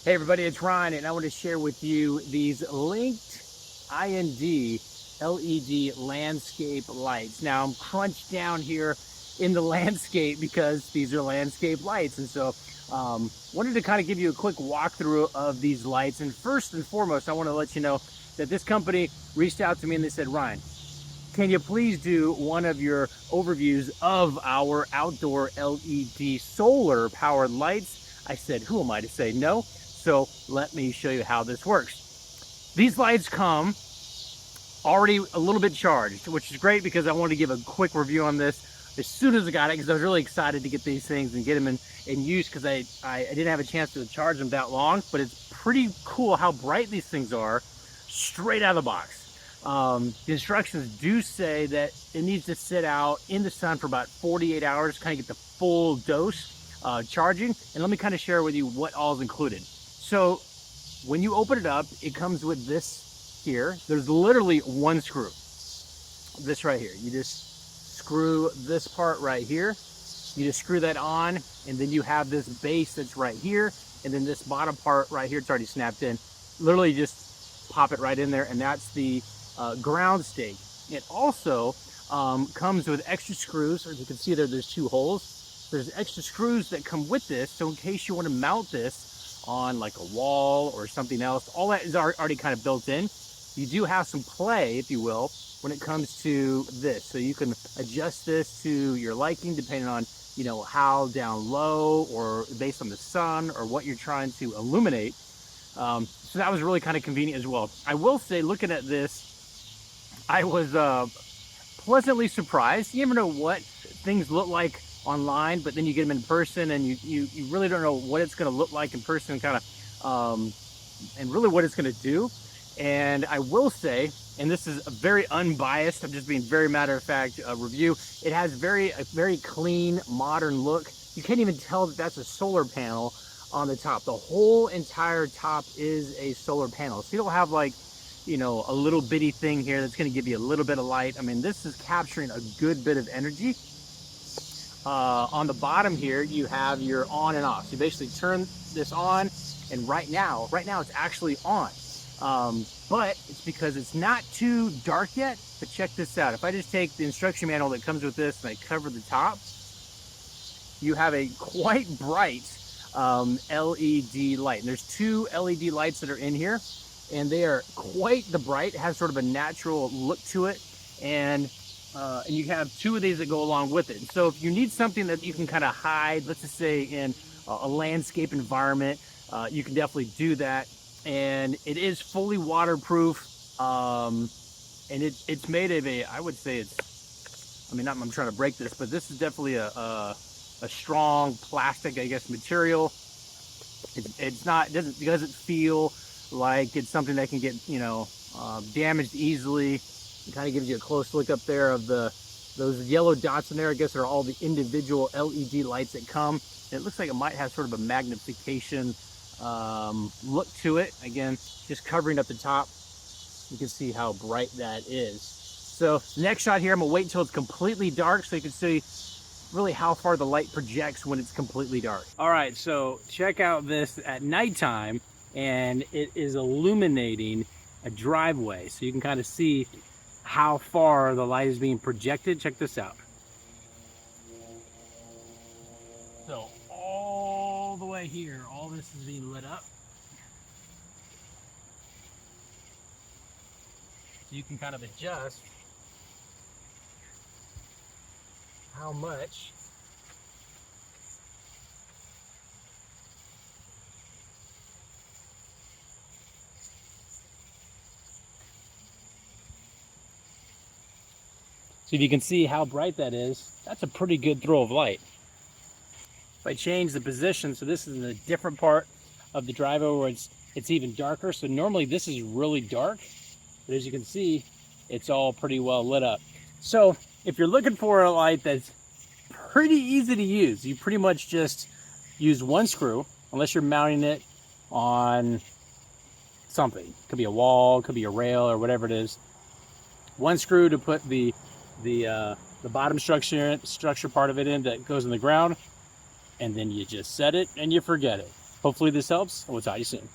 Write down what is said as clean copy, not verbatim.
Hey everybody, it's Ryan, and I want to share with you these linked IND LED landscape lights. Now I'm crunched down here in the landscape because these are landscape lights, and so wanted to kind of give you a quick walkthrough of these lights. And first and foremost, I want to let you know that this company reached out to me and they said, Ryan, can you please do one of your overviews of our outdoor LED solar powered lights? I said, who am I to say no? So let me show you how this works. These lights come already a little bit charged, which is great because I wanted to give a quick review on this as soon as I got it, because I was really excited to get these things and get them in use, because I didn't have a chance to charge them that long. But it's pretty cool how bright these things are straight out of the box. The instructions do say that it needs to sit out in the sun for about 48 hours, kind of get the full dose charging. And let me kind of share with you what all is included. So when you open it up, it comes with this here. There's literally one screw, this right here. You just screw this part right here. You just screw that on, and then you have this base that's right here, and then this bottom part right here, it's already snapped in. Literally just pop it right in there, and that's the ground stake. It also comes with extra screws. As you can see there, there's two holes. There's extra screws that come with this, so in case you want to mount this on like a wall or something else, all that is already kind of built in. You do have some play, if you will, when it comes to this. So you can adjust this to your liking depending on, you know, how down low or based on the sun or what you're trying to illuminate. So that was really kind of convenient as well. I will say, looking at this, I was pleasantly surprised. You never know what things look like online, but then you get them in person and you really don't know what it's going to look like in person, kind of and really what it's going to do. And I will say, and this is a very unbiased, I'm just being very matter of fact review, it has a very clean modern look. You can't even tell that that's a solar panel on the top. The whole entire top is a solar panel, so you don't have like, you know, a little bitty thing here that's going to give you a little bit of light. I mean, this is capturing a good bit of energy. On the bottom here, you have your on and off. So you basically turn this on, and right now it's actually on. But it's because it's not too dark yet. But check this out. If I just take the instruction manual that comes with this and I cover the top, you have a quite bright LED light. And there's two LED lights that are in here, and they are quite the bright. It has sort of a natural look to it. And you have two of these that go along with it. So if you need something that you can kind of hide, let's just say in a landscape environment, you can definitely do that. And it is fully waterproof, and it's made of a, I would say it's, I mean, I'm trying to break this, but this is definitely a strong plastic, I guess, material. It doesn't feel like it's something that can get, you know, damaged easily. It kind of gives you a close look up there of those yellow dots in there. I guess are all the individual LED lights that come. And it looks like it might have sort of a magnification look to it. Again, just covering up the top, you can see how bright that is. So next shot here, I'm gonna wait until it's completely dark so you can see really how far the light projects when it's completely dark. All right, so check out this at nighttime, and it is illuminating a driveway, so you can kind of see how far the light is being projected. Check this out. So all the way here, all this is being lit up. So you can kind of adjust how much so if you can see how bright that is, that's a pretty good throw of light. If I change the position, so this is in a different part of the driveway where it's even darker. So normally this is really dark, but as you can see, it's all pretty well lit up. So if you're looking for a light that's pretty easy to use, you pretty much just use one screw, unless you're mounting it on something. It could be a wall, it could be a rail, or whatever it is. One screw to put the bottom structure part of it in that goes in the ground, and then you just set it and you forget it. Hopefully this helps, and we'll talk to you soon.